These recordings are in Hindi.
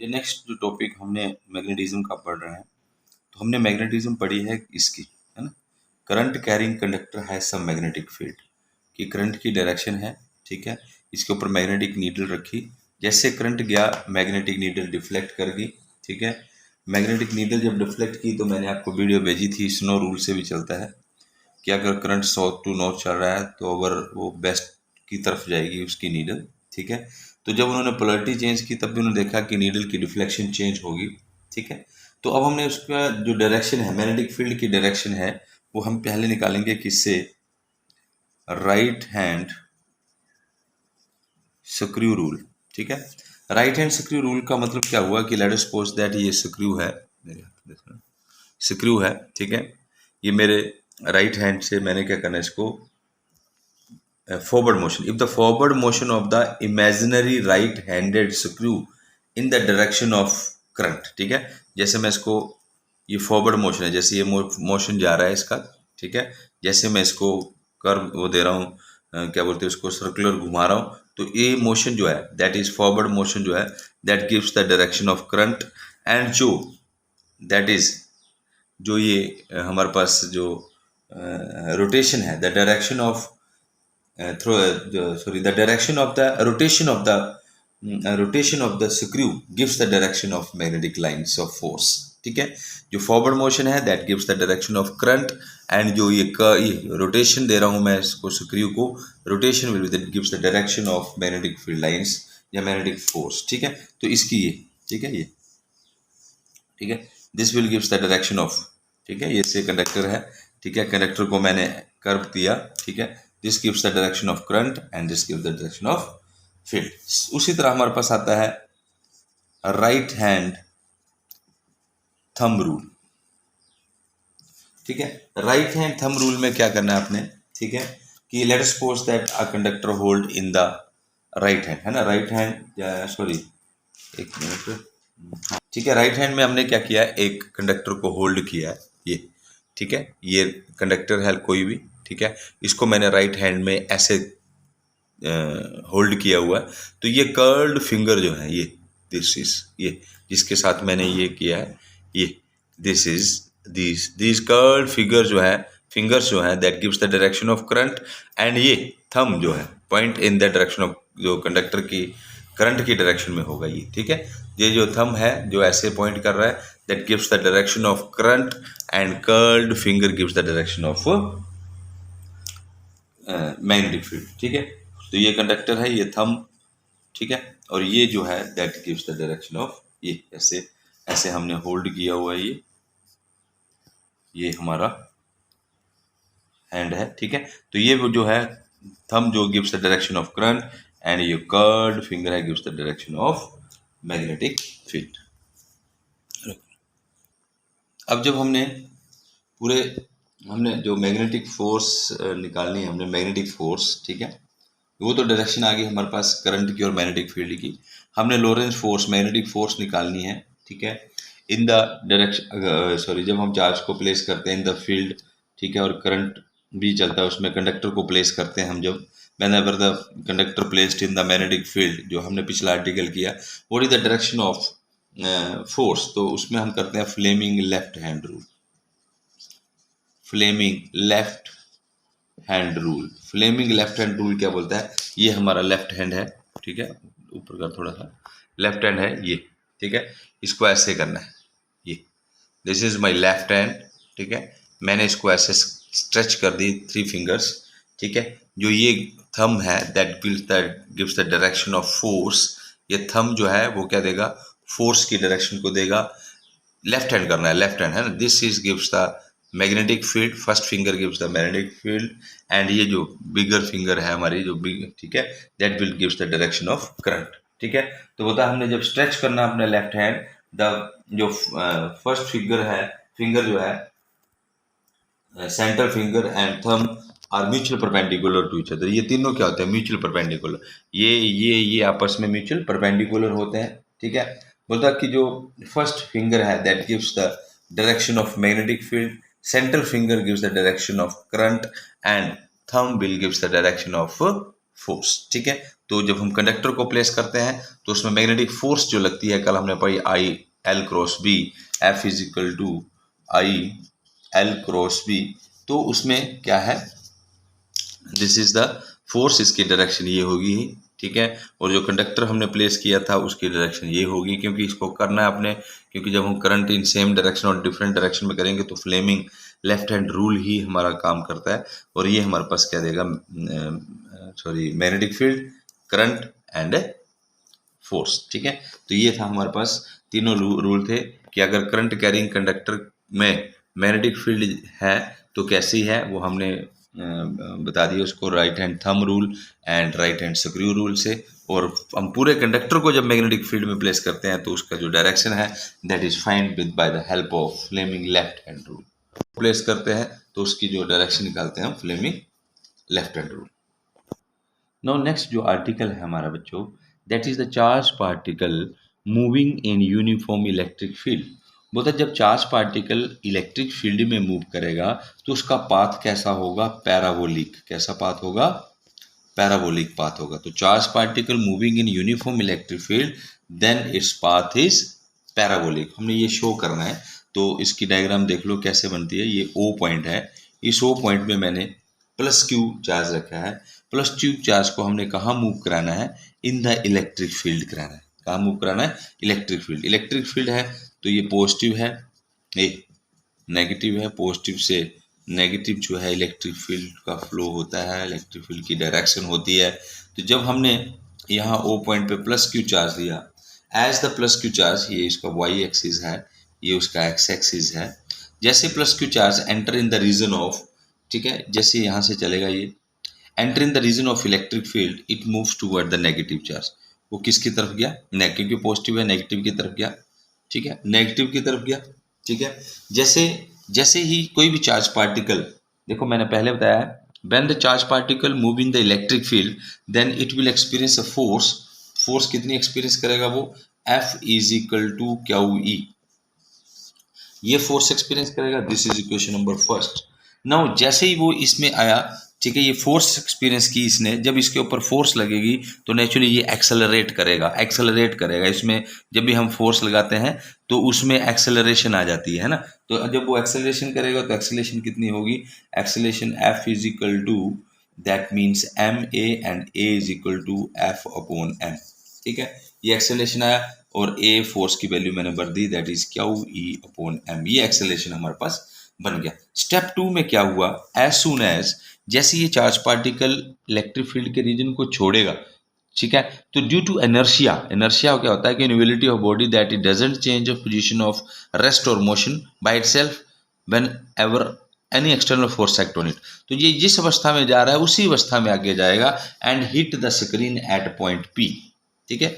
ये नेक्स्ट जो टॉपिक हमने मैग्नेटिज्म का पढ़ रहे हैं, तो हमने मैग्नेटिज्म पढ़ी है इसकी, है ना। करंट कैरिंग कंडक्टर है सम मैग्नेटिक फील्ड, कि करंट की डायरेक्शन है, ठीक है। इसके ऊपर मैग्नेटिक नीडल रखी, जैसे करंट गया मैग्नेटिक नीडल डिफ्लेक्ट कर गई, ठीक है। मैग्नेटिक नीडल जब डिफ्लेक्ट की तो मैंने आपको वीडियो भेजी थी, स्नो रूल से भी चलता है कि अगर करंट साउथ टू नॉर्थ चल रहा है तो अगर वो वेस्ट की तरफ जाएगी उसकी नीडल, ठीक है। तो जब उन्होंने पोलरिटी चेंज की तब भी उन्होंने देखा कि नीडल की डिफ्लेक्शन चेंज होगी, ठीक है। तो अब हमने उसका जो डायरेक्शन है, मैग्नेटिक फील्ड की डायरेक्शन है, वो हम पहले निकालेंगे किससे, राइट हैंड स्क्रू रूल, ठीक है। राइट हैंड स्क्रू रूल का मतलब क्या हुआ कि लेट अस सपोज दैट ये स्क्रू है, मेरे हाथ में देखना, स्क्रू है, ठीक है। ये मेरे राइट हैंड से मैंने क्या करना है इसको forward motion. If the forward motion of the imaginary right-handed screw in the direction of current, ठीक है। जैसे मैं इसको, ये फॉरवर्ड मोशन है, जैसे ये मोशन जा रहा है इसका, ठीक है। जैसे मैं इसको कर्व वो दे रहा हूँ, क्या बोलते हैं उसको, सर्कुलर घुमा रहा हूँ, तो ये मोशन जो है दैट इज फॉरवर्ड मोशन जो है, that gives the direction of current. And जो दैट इज जो ये हमारे पास जो रोटेशन है, the direction of the direction of the rotation of the screw gives the direction of magnetic lines of force, ठीक है। जो फॉरवर्ड मोशन है that gives the direction of current, and जो ये रोटेशन दे रहा हूं मैं इसको, स्क्रू को, rotation will that gives the direction of magnetic field lines या मैग्नेटिक फोर्स, ठीक है। तो इसकी ये, ठीक है, ये, ठीक है, this will gives the direction of, ठीक है। ये से कंडक्टर है, ठीक है, कंडक्टर को मैंने कर्व दिया, ठीक है। This gives the direction of current and this gives the direction of field. उसी तरह हमारे पास आता है राइट हैंड थंब रूल, ठीक है। राइट हैंड थंब रूल में क्या करना है आपने, ठीक है, कि let us suppose that a conductor hold in the right hand, है ना, राइट हैंड, सॉरी एक मिनट, ठीक है। राइट हैंड में हमने क्या किया है, एक कंडक्टर को होल्ड किया है, ये, ठीक है, ये कंडक्टर है कोई भी, ठीक है। इसको मैंने राइट हैंड में ऐसे होल्ड किया हुआ है, तो ये कर्ल्ड फिंगर जो है, ये दिस इज, ये जिसके साथ मैंने ये किया है, ये this is this curled figure जो है, फिंगर्स जो है, that gives the direction of current. And ये थंब जो है point in the direction of, जो कंडक्टर की करंट की डायरेक्शन में होगा ये, ठीक है। ये जो थंब है जो ऐसे पॉइंट कर रहा है, that gives the direction of current, and curled finger gives the direction of magnetic field, ठीक है। तो ये कंडक्टर है, ये थंब, ठीक है, और ये जो है that gives the direction of, ये ऐसे ऐसे हमने होल्ड किया हुआ है, ये हमारा हैंड है, ठीक है। तो ये वो जो है थंब जो gives the direction of current, and ये कर्व्ड फिंगर है gives the direction of magnetic field. अब जब हमने जो मैग्नेटिक फोर्स निकालनी है, हमने मैग्नेटिक फोर्स, ठीक है, वो तो डायरेक्शन आ गई हमारे पास करंट की और मैग्नेटिक फील्ड की। हमने लोरेंस फोर्स, मैग्नेटिक फोर्स निकालनी है, ठीक है, इन द डायरेक्शन, सॉरी, जब हम चार्ज को प्लेस करते हैं इन द फील्ड, ठीक है, और करंट भी चलता है उसमें, कंडक्टर को प्लेस करते हैं हम जब, whenever the conductor placed in the magnetic field, जो हमने पिछला आर्टिकल किया, what is the direction of force, तो उसमें हम करते हैं Fleming left hand rule, Fleming left hand rule. Fleming left hand rule क्या बोलता है, ये हमारा लेफ्ट हैंड है, ठीक है, ऊपर का थोड़ा सा लेफ्ट हैंड है ये, ठीक है, इसको ऐसे करना है, ये this is my left hand, ठीक है। मैंने इसको ऐसे स्ट्रेच कर दी 3 फिंगर्स, ठीक है। जो ये थंब है that gives the direction of force, ये थंब जो है वो क्या देगा, फोर्स की डायरेक्शन को देगा। लेफ्ट हैंड करना है, लेफ्ट हैंड है ना, this is gives the magnetic field, first finger gives the magnetic field, and ये जो बिगर फिंगर है हमारी जो बिग, ठीक है, that will gives the direction of current, ठीक है। तो बता हमने जब स्ट्रेच करना अपने लेफ्ट हैंड, द जो फर्स्ट फिंगर है, फिंगर जो है centre finger and thumb are mutual perpendicular to each other. ये तीनों क्या होते हैं, म्यूचुअल परपेंडिकुलर, ये आपस में म्यूचुअल परपेंडिकुलर होते हैं, ठीक है। बोलता कि जो फर्स्ट फिंगर है that gives the direction of magnetic field, central finger gives the direction of current, and thumb will gives the direction of force, ठीक है। तो जब हम कंडक्टर को प्लेस करते हैं तो उसमें मैग्नेटिक फोर्स जो लगती है, कल हमने पढ़ी I L cross B, F is equal to I L cross B, तो उसमें क्या है, दिस इज द फोर्स, इसकी डायरेक्शन ये होगी, ठीक है। और जो कंडक्टर हमने प्लेस किया था उसकी डायरेक्शन ये होगी, क्योंकि इसको करना है अपने, क्योंकि जब हम करंट इन सेम डायरेक्शन और डिफरेंट डायरेक्शन में करेंगे तो फ्लेमिंग लेफ्ट हैंड रूल ही हमारा काम करता है। और ये हमारे पास क्या देगा, sorry, magnetic field, current and force, ठीक है। तो ये था हमारे पास तीनों रूल थे कि अगर करंट कैरिंग कंडक्टर में मैग्नेटिक फील्ड है तो कैसी है, वो हमने बता दिया उसको right hand thumb rule and right hand screw rule से। और हम पूरे कंडक्टर को जब मैग्नेटिक फील्ड में प्लेस करते हैं तो उसका जो डायरेक्शन है that is find with by the help of Fleming left hand rule. Place करते हैं तो उसकी जो डायरेक्शन निकालते हैं हम Fleming left hand rule. Now next जो आर्टिकल है हमारा बच्चों, that is the charge particle moving in uniform electric field. बोलते जब चार्ज पार्टिकल इलेक्ट्रिक फील्ड में मूव करेगा तो उसका पाथ कैसा होगा, पैराबोलिक। कैसा पाथ होगा, पैराबोलिक पाथ होगा। तो charge particle moving in uniform electric field then its path is parabolic. हमने ये शो करना है, तो इसकी डायग्राम देख लो कैसे बनती है। ये ओ पॉइंट है, इस ओ पॉइंट में मैंने प्लस क्यू चार्ज रखा है। प्लस क्यू चार्ज को हमने कहाँ मूव कराना है, इन द इलेक्ट्रिक फील्ड कराना है। कहाँ मूव कराना है, इलेक्ट्रिक फील्ड। इलेक्ट्रिक फील्ड है तो ये पॉजिटिव है, ये नेगेटिव है। पॉजिटिव से नेगेटिव जो है इलेक्ट्रिक फील्ड का फ्लो होता है, इलेक्ट्रिक फील्ड की डायरेक्शन होती है। तो जब हमने यहाँ ओ पॉइंट पे प्लस क्यू चार्ज दिया, as the plus Q charge, ये इसका वाई एक्सिस है, ये उसका एक्स एक्सिस है। जैसे plus Q charge enter in the region of, ठीक है, जैसे यहाँ से चलेगा ये enter in the region of electric field, it moves toward the negative charge. वो किसकी तरफ गया, नेगेटिव, क्योंकि पॉजिटिव है, नेगेटिव की तरफ गया, ठीक है, नेगेटिव की तरफ गया, ठीक है। जैसे जैसे ही कोई भी चार्ज पार्टिकल, देखो मैंने पहले बताया है, when the charge particle move in the electric field then it will experience a force. Force कितनी एक्सपीरियंस करेगा वो, F is equal to Q E, ये फोर्स एक्सपीरियंस करेगा। This is equation number first. Now जैसे ही वो इसमें आया, ठीक है, ये फोर्स एक्सपीरियंस की इसने, जब इसके ऊपर फोर्स लगेगी तो नेचुरली ये एक्सेलरेट करेगा, एक्सेलरेट करेगा। इसमें जब भी हम फोर्स लगाते हैं तो उसमें एक्सेलरेशन आ जाती है ना। तो जब वो एक्सेलरेशन करेगा तो एक्सेलरेशन कितनी होगी, acceleration F is equal to, that means M A, and A is equal to F upon M, ठीक है। ये एक्सेलरेशन आया और ए फोर्स की वैल्यू मैंने भर दी, that is Q E upon M. ये एक्सेलरेशन हमारे पास बन गया। स्टेप 2 में क्या हुआ, एज सून एज, जैसे ये चार्ज पार्टिकल इलेक्ट्रिक फील्ड के रीजन को छोड़ेगा, ठीक है, तो ड्यू टू इनर्शिया, इनर्शिया क्या होता है कि inability of body that it doesn't change of position of rest और motion by itself whenever any external force act on it. तो ये जिस अवस्था में जा रहा है उसी अवस्था में आगे जाएगा and hit the screen eight point P, ठीक है,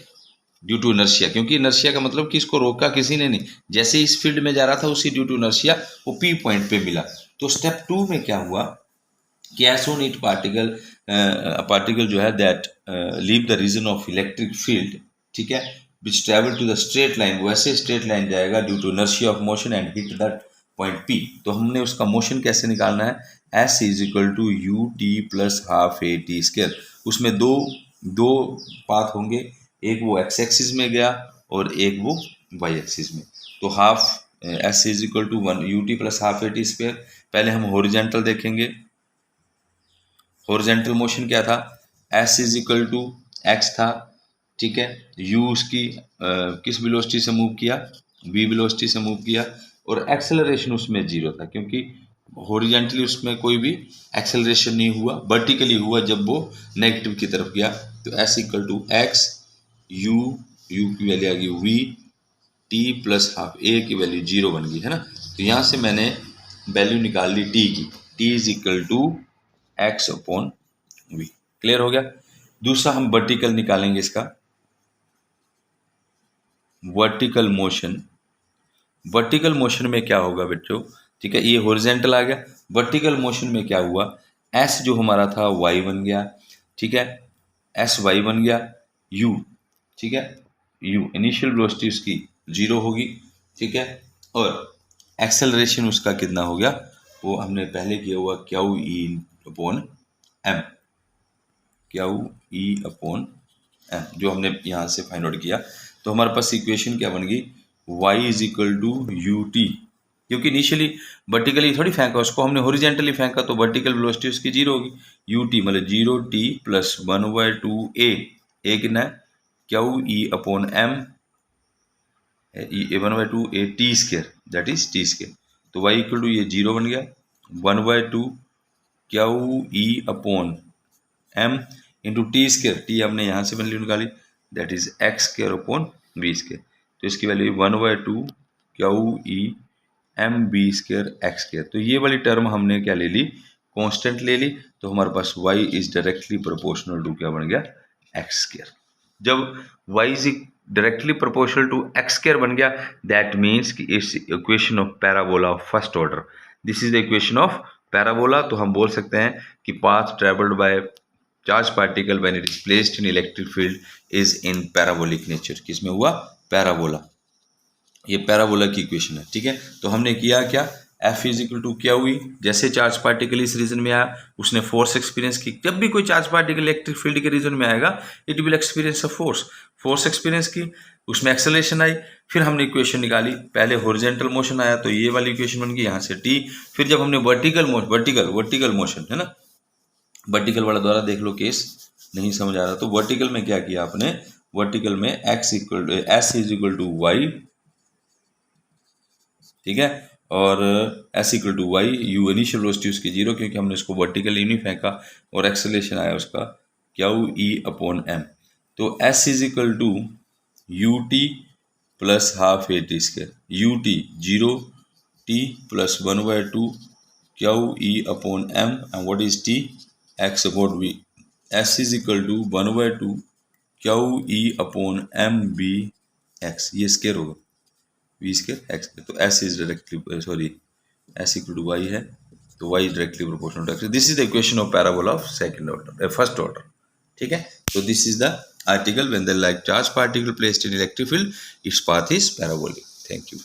ड्यू टू इनर्शिया। क्योंकि इनर्शिया का मतलब कि इसको रोका किसी ने नहीं, जैसे इस फील्ड में जा रहा था उसी ड्यू टू इनर्शिया वो पी पॉइंट पे मिला। तो स्टेप 2 में क्या हुआ कि एज सून इट पार्टिकल जो है that leave the region of electric field, ठीक है, which travel to the straight line, वैसे स्ट्रेट लाइन जाएगा due to inertia of motion and hit that point P. तो हमने उसका मोशन कैसे निकालना है, S is equal to U T plus half A T square. उसमें दो पाथ होंगे, एक वो एक्स एक्सिस में गया और एक वो वाई एक्सिस में। तो half S is equal to 1 U T plus half A T square. पहले हम हॉरिजेंटल देखेंगे, हॉरिजेंटल मोशन क्या था, S is equal to X था, ठीक है, यू उसकी किस वेलोसिटी से मूव किया, वी वेलोसिटी से मूव किया, और एक्सेलरेशन उसमें 0 था क्योंकि हॉरिजेंटली उसमें कोई भी एक्सेलरेशन नहीं हुआ, वर्टिकली हुआ जब वो नेगेटिव की तरफ गया। तो S equal to X, U की वैल्यू आ गई V, T plus half, A की वैल्यू 0 बन गई है ना। तो यहाँ से मैंने वैल्यू निकाल ली टी की, T is equal to X upon V. Clear हो गया। दूसरा हम वर्टिकल निकालेंगे इसका, वर्टिकल मोशन। वर्टिकल मोशन में क्या होगा बच्चों, ठीक है, ये हॉरिजेंटल आ गया। वर्टिकल मोशन में क्या हुआ, एस जो हमारा था वाई बन गया, ठीक है, एस वाई बन गया, यू, ठीक है, यू इनिशियल वेलोसिटी उसकी 0 होगी, ठीक है, और एक्सेलरेशन उसका कितना हो गया, वो हमने पहले किया हुआ Q E upon M, Q E upon जो हमने यहाँ से फाइंड आउट किया। तो हमारे पास इक्वेशन क्या बन गई, y is equal to U T, क्योंकि इनिशियली वर्टिकली थोड़ी फेंका, उसको हमने हॉरिजेंटली फेंका तो वर्टिकल वेलोसिटी उसकी जीरो होगी। यू टी मतलब 0t प्लस 1/2 ए कितना है, Q E upon M, 1/2 A T square, that is T square. तो y इक्वल टू ये 0 बन गया, 1/2 Q E upon M into T square, T हमने यहाँ से वैल्यू निकाली, that is x square upon B square. तो इसकी value 1/2 Q E M B square X square. तो ये वाली टर्म हमने क्या ले ली, कांस्टेंट ले ली। तो हमारे पास y is directly proportional to क्या बन गया, एक्स स्केयर। जब y is directly proportional to X square बन गया, दैट मीन्स कि its equation of parabola of first order. This is the equation of parabola. तो हम बोल सकते हैं कि path travelled by charge particle when it is placed in electric field is in parabolic nature. किसमें हुआ, पैराबोला। ये पैराबोला की इक्वेशन है, ठीक है। तो हमने किया क्या, F इज इक्वल टू क्या हुई, जैसे चार्ज पार्टिकल इस रीजन में आया उसने फोर्स एक्सपीरियंस की। जब भी कोई चार्ज पार्टिकल इलेक्ट्रिक फील्ड के रीजन में आएगा it will experience a force experience की, उसमें एक्सेलरेशन आई। फिर हमने इक्वेशन निकाली, पहले हॉरिजॉन्टल मोशन आया तो ये वाली इक्वेशन बन गई, यहाँ से t। फिर जब हमने वर्टिकल मोशन है ना, वर्टिकल वाला द्वारा देख लो केस, नहीं समझ आ रहा तो वर्टिकल में क्या किया आपने, वर्टिकल में x equal to S is equal to Y, ठीक है, और s equal to Y, U initial velocity उसकी 0 क्योंकि हमने उसको वर्टिकली नहीं फेंका, और एक्सेलरेशन आया उसका क्यू ई अपॉन एम। तो s is equal to U T plus half A T square, U T 0t plus 1/2 Q E upon M, and what is t, x upon v। s is equal to 1/2 Q E upon M B X, ये स्केयर होगा, v स्केयर x। तो s is directly s equal to y है, तो y is directly proportional to x। This is the equation of parabola of second order, first order, ठीक है। तो this is the article when the like charge particle placed in electric field, it's path is parabolic. Thank you.